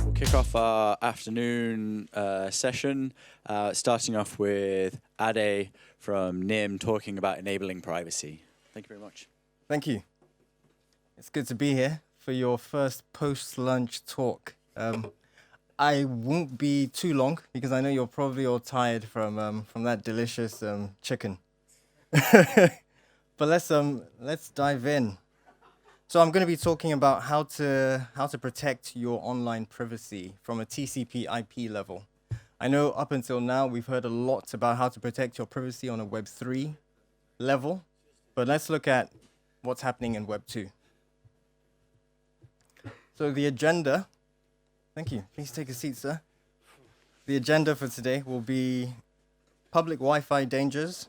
We'll kick off our afternoon session, starting off with Ade from Nym talking about enabling privacy. Thank you very much. Thank you. It's good to be here for your first post-lunch talk. I won't be too long because I know you're probably all tired from that delicious chicken. But let's dive in. So I'm going to be talking about how to protect your online privacy from a TCP/IP level. I know up until now we've heard a lot about how to protect your privacy on a Web3 level, but let's look at what's happening in Web 2. So the agenda, thank you, please take a seat, sir. The agenda for today will be public Wi-Fi dangers.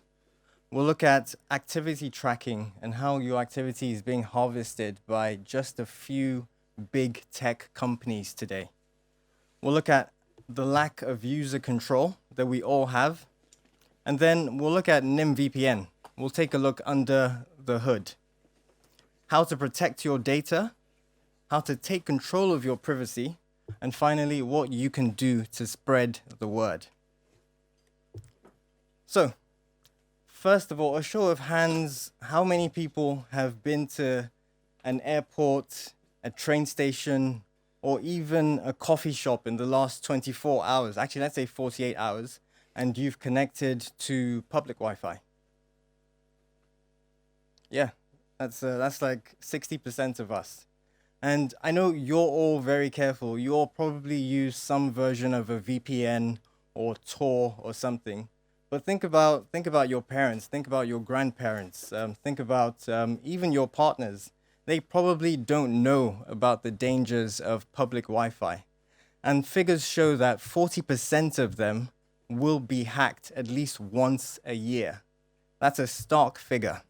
We'll look at activity tracking and how your activity is being harvested by just a few big tech companies today. We'll look at the lack of user control that we all have. And then we'll look at Nym VPN. We'll take a look under the hood. How to protect your data, how to take control of your privacy, and finally, what you can do to spread the word. So, first of all, a show of hands, how many people have been to an airport, a train station, or even a coffee shop in the last 24 hours? Actually, let's say 48 hours, and you've connected to public Wi-Fi. Yeah, that's like 60% of us. And I know you're all very careful. You all probably use some version of a VPN or Tor or something. But think about your parents, think about your grandparents, think about even your partners. They probably don't know about the dangers of public Wi-Fi. And figures show that 40% of them will be hacked at least once a year. That's a stark figure.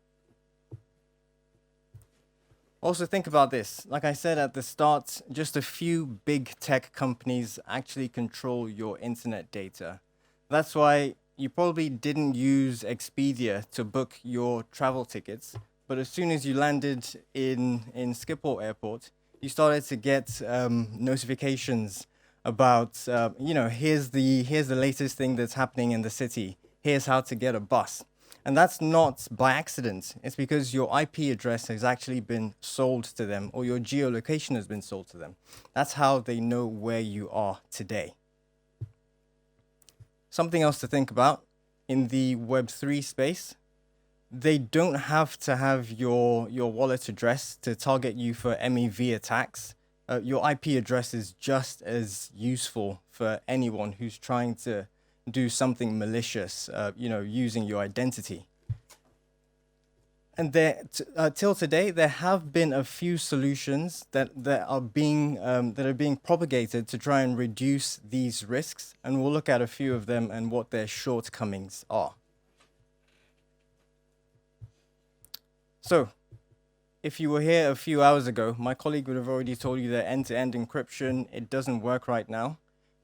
Also think about this. Like I said at the start, just a few big tech companies actually control your internet data. That's why you probably didn't use Expedia to book your travel tickets, but as soon as you landed in Schiphol Airport, you started to get notifications about, here's the latest thing that's happening in the city. Here's how to get a bus. And that's not by accident. It's because your IP address has actually been sold to them, or your geolocation has been sold to them. That's how they know where you are today. Something else to think about in the Web3 space, they don't have to have your wallet address to target you for MEV attacks. Your IP address is just as useful for anyone who's trying to do something malicious, using your identity. And till today, there have been a few solutions that are being propagated to try and reduce these risks, and we'll look at a few of them and what their shortcomings are. So, if you were here a few hours ago, my colleague would have already told you that end-to-end encryption, it doesn't work right now.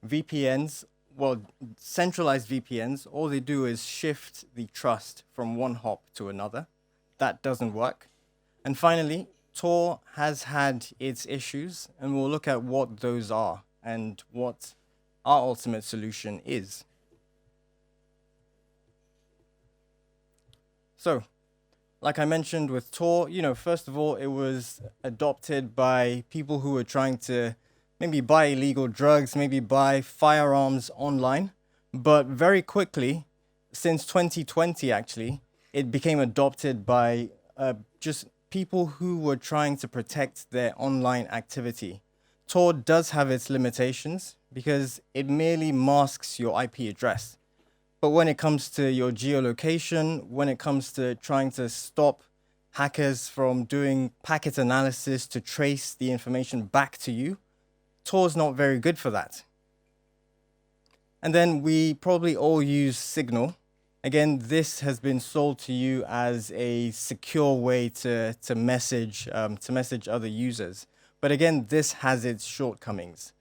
VPNs, well, centralized VPNs, all they do is shift the trust from one hop to another. That doesn't work. And finally, Tor has had its issues, and we'll look at what those are and what our ultimate solution is. So, like I mentioned with Tor, first of all, it was adopted by people who were trying to maybe buy illegal drugs, maybe buy firearms online. But very quickly, since 2020 actually, it became adopted by just people who were trying to protect their online activity. Tor does have its limitations because it merely masks your IP address. But when it comes to your geolocation, when it comes to trying to stop hackers from doing packet analysis to trace the information back to you, Tor's not very good for that. And then we probably all use Signal. Again, this has been sold to you as a secure way to message other users. But again, this has its shortcomings.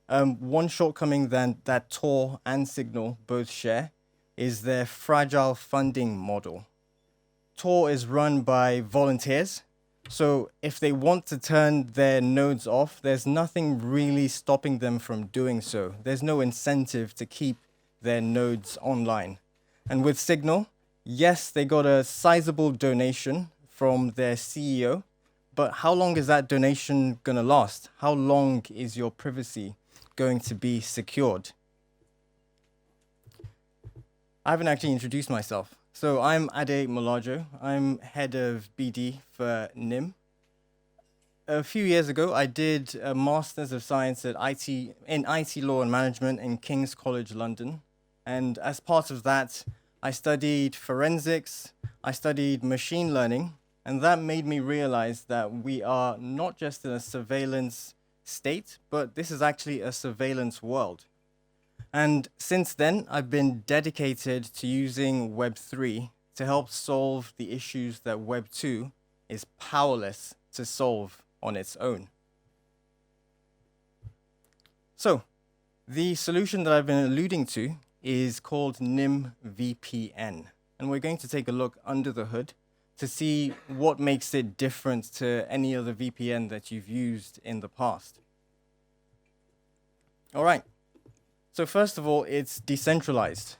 One shortcoming that Tor and Signal both share is their fragile funding model. Tor is run by volunteers. So if they want to turn their nodes off, there's nothing really stopping them from doing so. There's no incentive to keep their nodes online. And with Signal, yes, they got a sizable donation from their CEO, but how long is that donation going to last? How long is your privacy going to be secured? I haven't actually introduced myself. So I'm Ade Molajo. I'm head of BD for Nym. A few years ago, I did a Master's of Science in IT Law and Management in King's College London. And as part of that, I studied forensics, I studied machine learning, and that made me realize that we are not just in a surveillance state, but this is actually a surveillance world. And since then, I've been dedicated to using Web3 to help solve the issues that Web2 is powerless to solve on its own. So, the solution that I've been alluding to is called Nym VPN. And we're going to take a look under the hood to see what makes it different to any other VPN that you've used in the past. All right. So first of all, it's decentralized.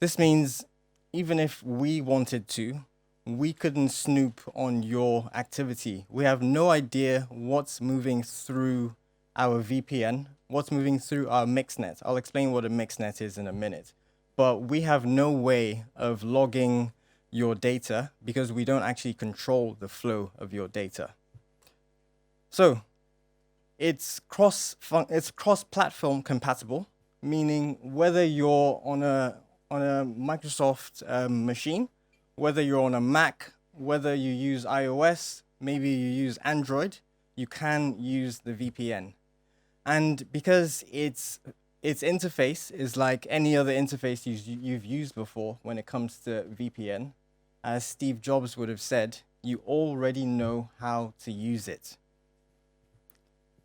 This means even if we wanted to, we couldn't snoop on your activity. We have no idea what's moving through our VPN, what's moving through our mixnet. I'll explain what a mixnet is in a minute. But we have no way of logging your data because we don't actually control the flow of your data. So it's cross-platform compatible, meaning whether you're on a Microsoft machine, whether you're on a Mac, whether you use iOS, maybe you use Android, you can use the VPN. And because its interface is like any other interface you've used before when it comes to VPN, as Steve Jobs would have said, you already know how to use it.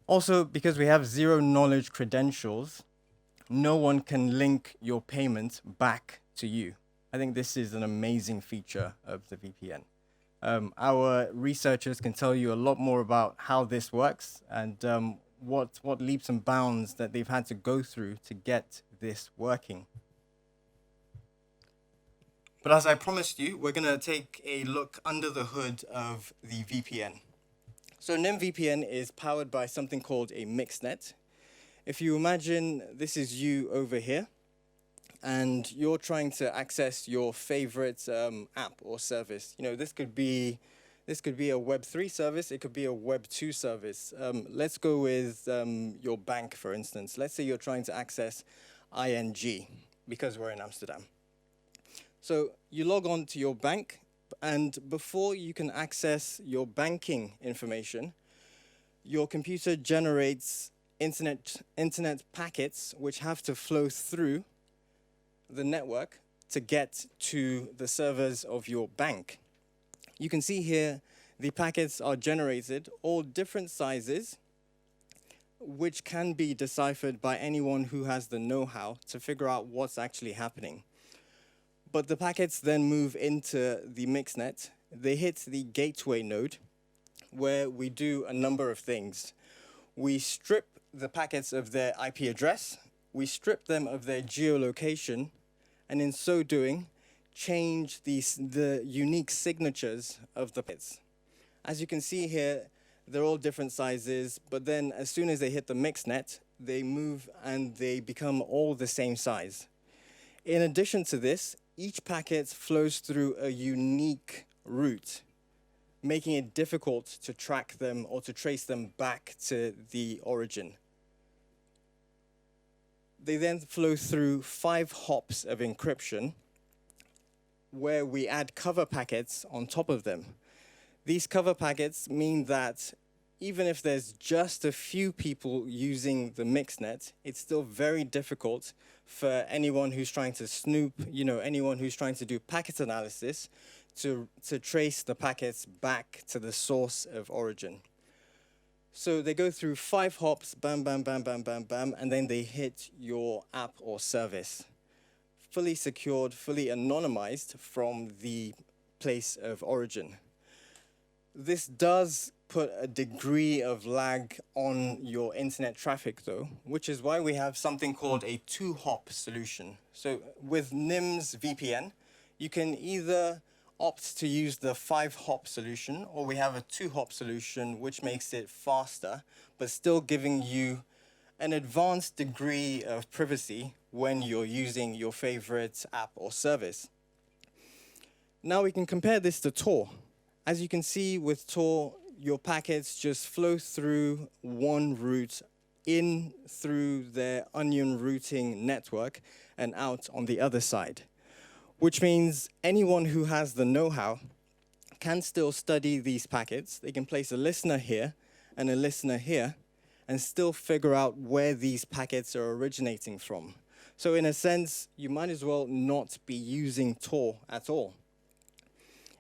Also, because we have zero-knowledge credentials, no one can link your payment back to you. I think this is an amazing feature of the VPN. Our researchers can tell you a lot more about how this works and what leaps and bounds that they've had to go through to get this working. But as I promised you, we're going to take a look under the hood of the VPN. So Nym VPN is powered by something called a mixnet. If you imagine this is you over here, and you're trying to access your favorite app or service. You know, this could be a Web3 service, it could be a Web2 service. Let's go with your bank, for instance. Let's say you're trying to access ING, because we're in Amsterdam. So you log on to your bank, and before you can access your banking information, your computer generates internet packets which have to flow through the network to get to the servers of your bank. You can see here the packets are generated, all different sizes, which can be deciphered by anyone who has the know-how to figure out what's actually happening. But the packets then move into the mixnet. They hit the gateway node, where we do a number of things. We strip the packets of their IP address, we strip them of their geolocation, and in so doing, change the unique signatures of the packets. As you can see here, they're all different sizes, but then as soon as they hit the mixnet, they move and they become all the same size. In addition to this, each packet flows through a unique route, making it difficult to track them or to trace them back to the origin. They then flow through 5 hops of encryption, where we add cover packets on top of them. These cover packets mean that even if there's just a few people using the mixnet, it's still very difficult for anyone who's trying to snoop, anyone who's trying to do packet analysis to trace the packets back to the source of origin. So they go through 5 hops, bam, bam, bam, bam, bam, bam, and then they hit your app or service. Fully secured, fully anonymized from the place of origin. This does put a degree of lag on your internet traffic though, which is why we have something called a two-hop solution. So with Nym's VPN, you can either opt to use the 5-hop solution, or we have a 2-hop solution which makes it faster, but still giving you an advanced degree of privacy when you're using your favorite app or service. Now we can compare this to Tor. As you can see with Tor, your packets just flow through one route in through their onion routing network and out on the other side, which means anyone who has the know-how can still study these packets. They can place a listener here and a listener here and still figure out where these packets are originating from. So in a sense, you might as well not be using Tor at all.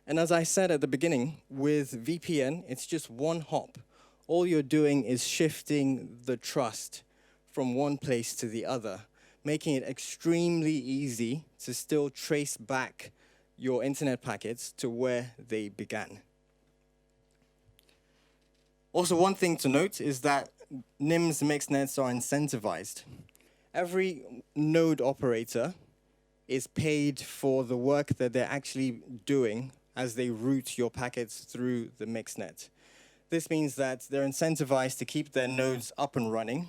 And as I said at the beginning, with VPN, it's just one hop. All you're doing is shifting the trust from one place to the other, making it extremely easy to still trace back your internet packets to where they began. Also, one thing to note is that Nym's mixnets are incentivized. Every node operator is paid for the work that they're actually doing as they route your packets through the mixnet. This means that they're incentivized to keep their nodes up and running,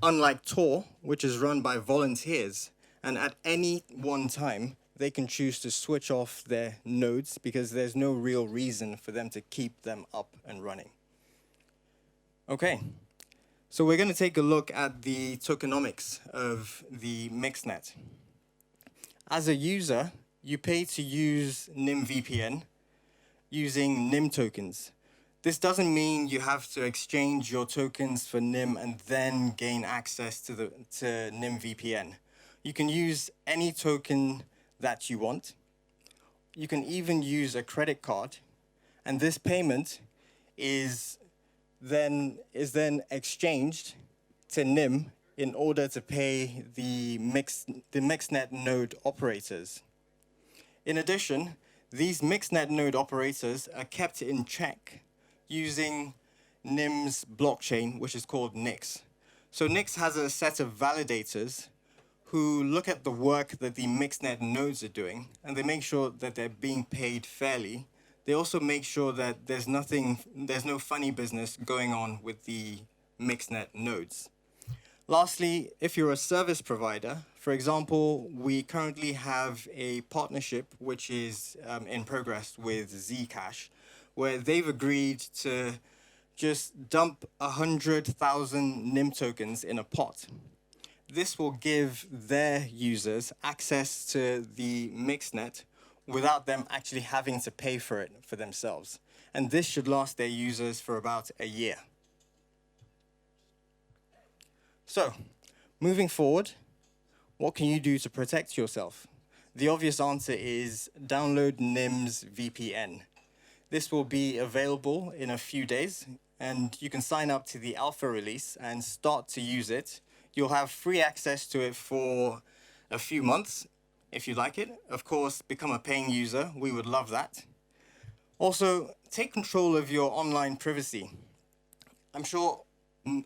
unlike Tor, which is run by volunteers, and at any one time, they can choose to switch off their nodes because there's no real reason for them to keep them up and running. Okay, so we're going to take a look at the tokenomics of the mixnet. As a user, you pay to use Nym VPN using Nym tokens. This doesn't mean you have to exchange your tokens for Nym and then gain access to Nym VPN. You can use any token that you want. You can even use a credit card, and this payment is then exchanged to Nym in order to pay the mixnet node operators. In addition, these mixnet node operators are kept in check using Nym's blockchain, which is called Nix. So Nix has a set of validators who look at the work that the mixnet nodes are doing, and they make sure that they're being paid fairly. They also make sure that there's no funny business going on with the mixnet nodes. Lastly, if you're a service provider, for example, we currently have a partnership which is in progress with Zcash, where they've agreed to just dump 100,000 Nym tokens in a pot. This will give their users access to the mixnet without them actually having to pay for it for themselves. And this should last their users for about a year. So, moving forward, what can you do to protect yourself? The obvious answer is download Nym's VPN. This will be available in a few days, and you can sign up to the alpha release and start to use it. You'll have free access to it for a few months, if you like it. Of course, become a paying user. We would love that. Also, take control of your online privacy. I'm sure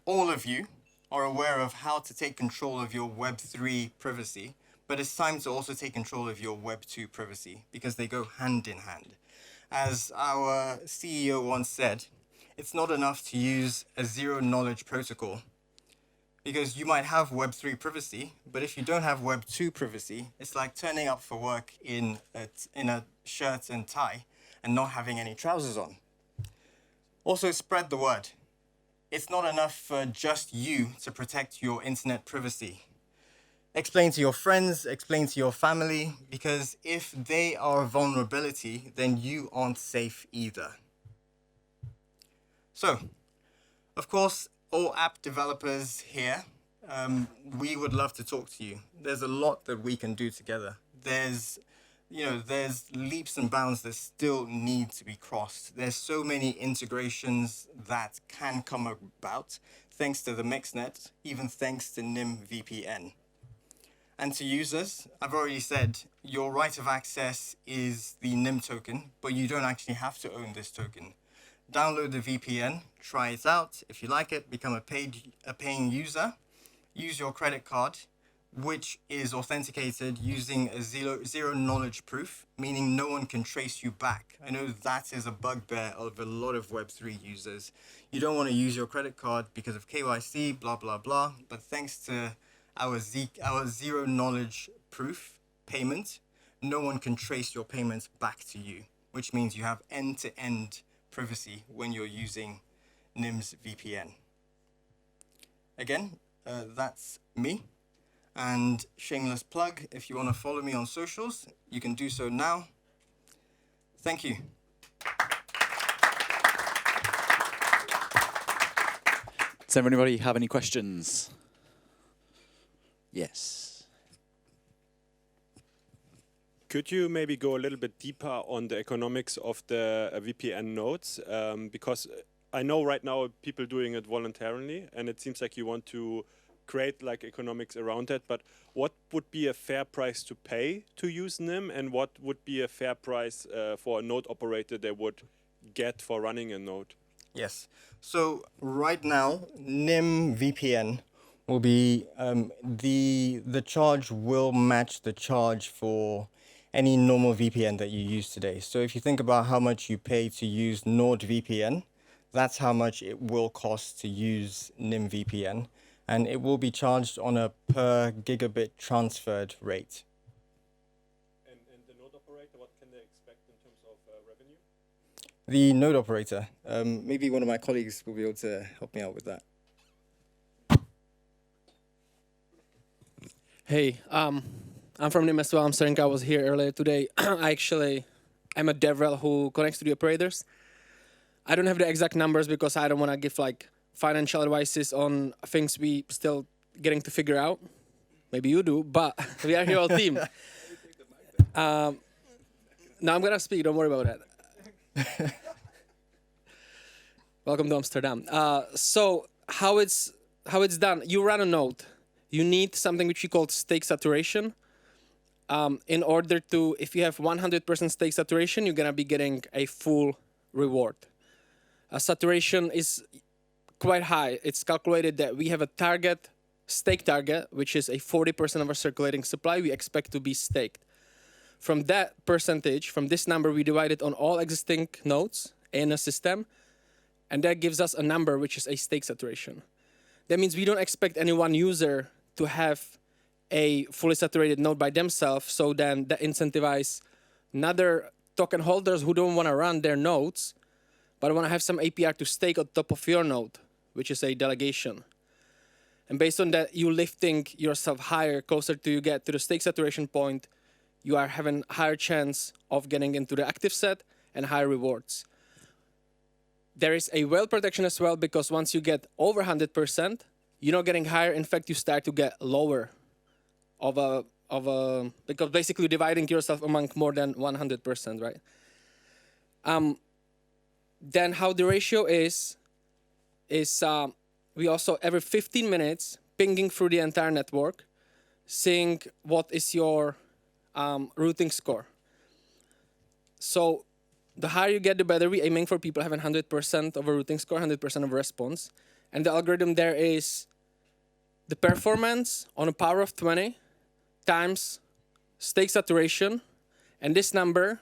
all of you are aware of how to take control of your Web3 privacy, but it's time to also take control of your Web2 privacy because they go hand in hand. As our CEO once said, it's not enough to use a zero-knowledge protocol because you might have Web3 privacy, but if you don't have Web2 privacy, it's like turning up for work in a shirt and tie and not having any trousers on. Also, spread the word. It's not enough for just you to protect your internet privacy. Explain to your friends, explain to your family, because if they are a vulnerability, then you aren't safe either. So, of course, all app developers here, we would love to talk to you. There's a lot that we can do together. There's leaps and bounds that still need to be crossed. There's so many integrations that can come about thanks to the mixnet, even thanks to Nym VPN. And to users, I've already said your right of access is the Nym token, but you don't actually have to own this token. Download the VPN, try it out. If you like it, become a paying user. Use your credit card, which is authenticated using a zero knowledge proof, meaning no one can trace you back. I know that is a bugbear of a lot of Web3 users. You don't want to use your credit card because of KYC, blah, blah, blah. But thanks to our zero knowledge proof payment, no one can trace your payments back to you, which means you have end-to-end privacy when you're using Nym's VPN. Again, that's me. And shameless plug, if you want to follow me on socials, you can do so now. Thank you. Does anybody have any questions? Yes. Could you maybe go a little bit deeper on the economics of the VPN nodes? Because I know right now people doing it voluntarily, and it seems like you want to create like economics around that. But what would be a fair price to pay to use Nym, and what would be a fair price for a node operator they would get for running a node? Yes. So right now, Nym VPN will be the charge will match the charge for any normal VPN that you use today. So if you think about how much you pay to use NordVPN, that's how much it will cost to use Nym VPN, and it will be charged on a per gigabit transferred rate. And the node operator, what can they expect in terms of revenue? The node operator, maybe one of my colleagues will be able to help me out with that. Hey, I'm from Nym as well. I'm Serenka. I was here earlier today. I'm a DevRel who connects to the operators. I don't have the exact numbers because I don't want to give like financial advices on things we still getting to figure out. Maybe you do, but we are here all team. Now I'm gonna speak. Don't worry about that. Welcome to Amsterdam. So how it's done? You run a node. You need something which we call stake saturation. In order to, if you have 100% stake saturation, you're gonna be getting a full reward. Saturation is quite high. It's calculated that we have a target, stake target, which is a 40% of our circulating supply we expect to be staked. From that percentage, from this number, we divide it on all existing nodes in a system, and that gives us a number which is a stake saturation. That means we don't expect any one user to have a fully saturated node by themselves, so then that incentivize another token holders who don't want to run their nodes, but want to have some APR to stake on top of your node, which is a delegation. And based on that, you lifting yourself higher, closer to you get to the stake saturation point, you are having higher chance of getting into the active set and higher rewards. There is a whale protection as well, because once you get over 100%, you're not getting higher. In fact, you start to get lower because basically dividing yourself among more than 100%, right? Then how the ratio is we also every 15 minutes pinging through the entire network, seeing what is your routing score. So the higher you get, the better. We're aiming for people having 100% of a routing score, 100% of a response. And the algorithm there is the performance on a power of 20 times stake saturation. And this number,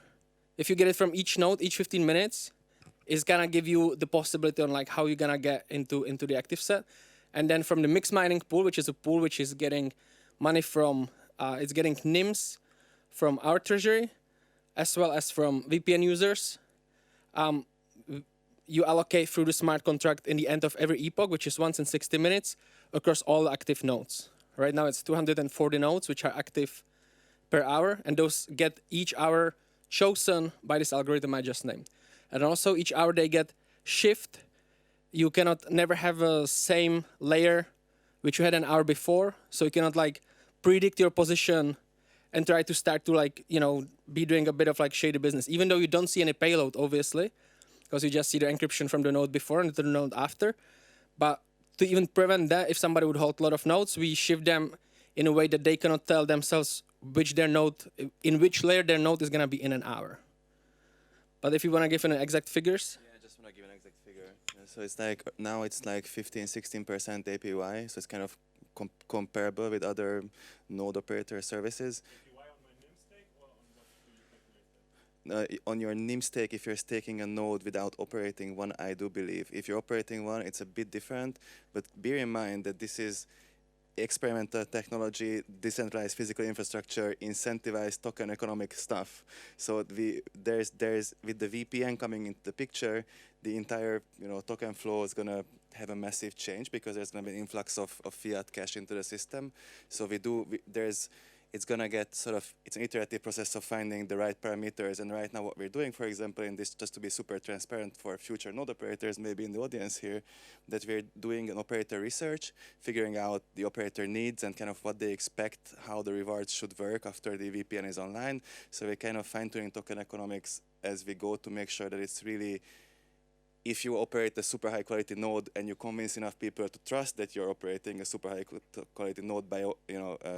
if you get it from each node, each 15 minutes, is gonna give you the possibility on like how you're gonna get into the active set. And then from the mixed mining pool, which is a pool which is getting money from, it's getting Nyms from our treasury, as well as from VPN users. You allocate through the smart contract in the end of every epoch, which is once in 60 minutes, across all active nodes. Right now it's 240 nodes which are active per hour, and those get each hour chosen by this algorithm I just named. And also each hour they get shift. You cannot never have a same layer which you had an hour before, so you cannot like predict your position and try to start to like, you know, be doing a bit of like shady business, even though you don't see any payload, obviously, because you just see the encryption from the node before and the node after. But to even prevent that, if somebody would hold a lot of nodes, we shift them in a way that they cannot tell themselves in which layer their node is going to be in an hour. But if you want to give an exact figures. Yeah, I just want to give an exact figure. Yeah, so it's like, now it's like 15-16% APY, so it's kind of comparable with other node operator services. On your Nym stake, if you're staking a node without operating one, I do believe. If you're operating one, it's a bit different, but bear in mind that this is experimental technology, decentralized physical infrastructure, incentivized token economic stuff. So there's with the VPN coming into the picture, the entire token flow is gonna have a massive change because there's gonna be an influx of fiat cash into the system. So it's gonna get it's an iterative process of finding the right parameters. And right now what we're doing, for example, in this, just to be super transparent for future node operators, maybe in the audience here, that we're doing an operator research, figuring out the operator needs and kind of what they expect, how the rewards should work after the VPN is online. So we're kind of fine-tuning token economics as we go to make sure that it's really, if you operate a super high quality node and you convince enough people to trust that you're operating a super high quality node by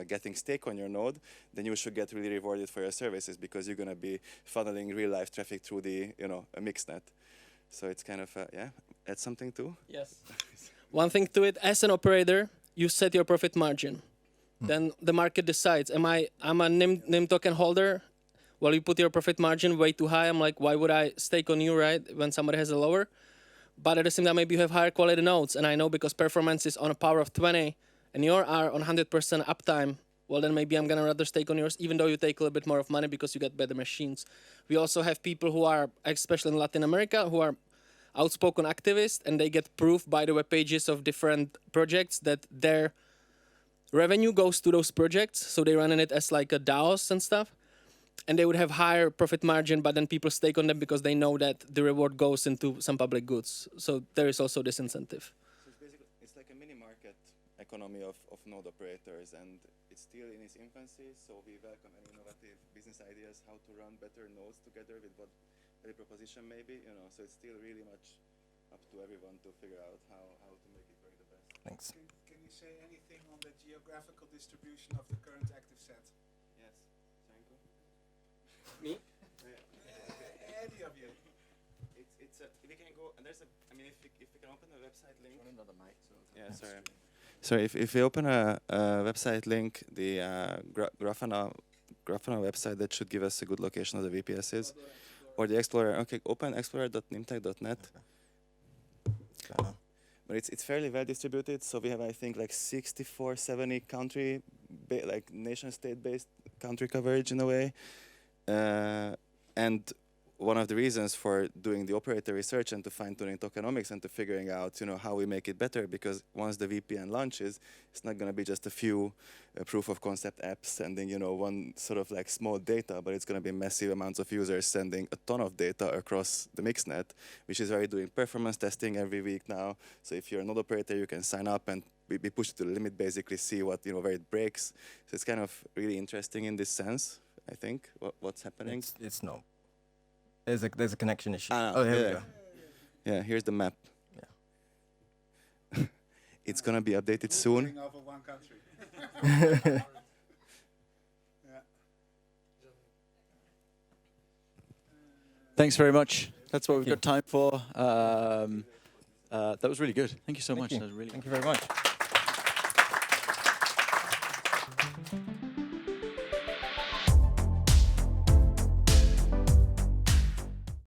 getting stake on your node, then you should get really rewarded for your services because you're going to be funneling real life traffic through the a mixnet. So it's kind of yeah, add something too. Yes. One thing to it, as an operator, you set your profit margin. Then the market decides. I'm a Nym token holder. Well, you put your profit margin way too high. I'm like, why would I stake on you, right, when somebody has a lower? But at the same time, maybe you have higher quality nodes. And I know because performance is on a power of 20 and yours are on 100% uptime, well, then maybe I'm going to rather stake on yours, even though you take a little bit more of money because you get better machines. We also have people who are, especially in Latin America, who are outspoken activists, and they get proof by the web pages of different projects that their revenue goes to those projects. So they run it as like a DAOs and stuff. And they would have higher profit margin, but then people stake on them because they know that the reward goes into some public goods. So there is also this incentive. So it's like a mini market economy of node operators, and it's still in its infancy. So we welcome any innovative business ideas how to run better nodes together with what the proposition may be. So it's still really much up to everyone to figure out how to make it work the best. Thanks. Can you say anything on the geographical distribution of the current active set? Yes. Sanko? Me? Any of you? It's we can go, and there's I mean, if we can open a website link. Another mic. Yeah, sorry. Sorry, if we open a website link, the Grafana website, that should give us a good location of the VPSs. Or the Explorer. Okay, open explorer.nimtech.net. But it's fairly well distributed, so we have, I think, like 64, 70 country, like nation-state-based country coverage in a way. And one of the reasons for doing the operator research and to fine-tuning tokenomics and to figuring out, how we make it better, because once the VPN launches, it's not going to be just a few proof of concept apps sending, one sort of like small data, but it's going to be massive amounts of users sending a ton of data across the mixnet, which is already doing performance testing every week now. So if you're a node operator, you can sign up and be pushed to the limit, basically see what, where it breaks. So it's kind of really interesting in this sense, I think, what's happening. It's no. There's a connection issue. Oh, here yeah. we go. Yeah, here's the map. Yeah. It's gonna be updated soon. Over one country. Thanks very much. That's what we've got time for. That was really good. Thank you so much. You. That was really Thank you very much.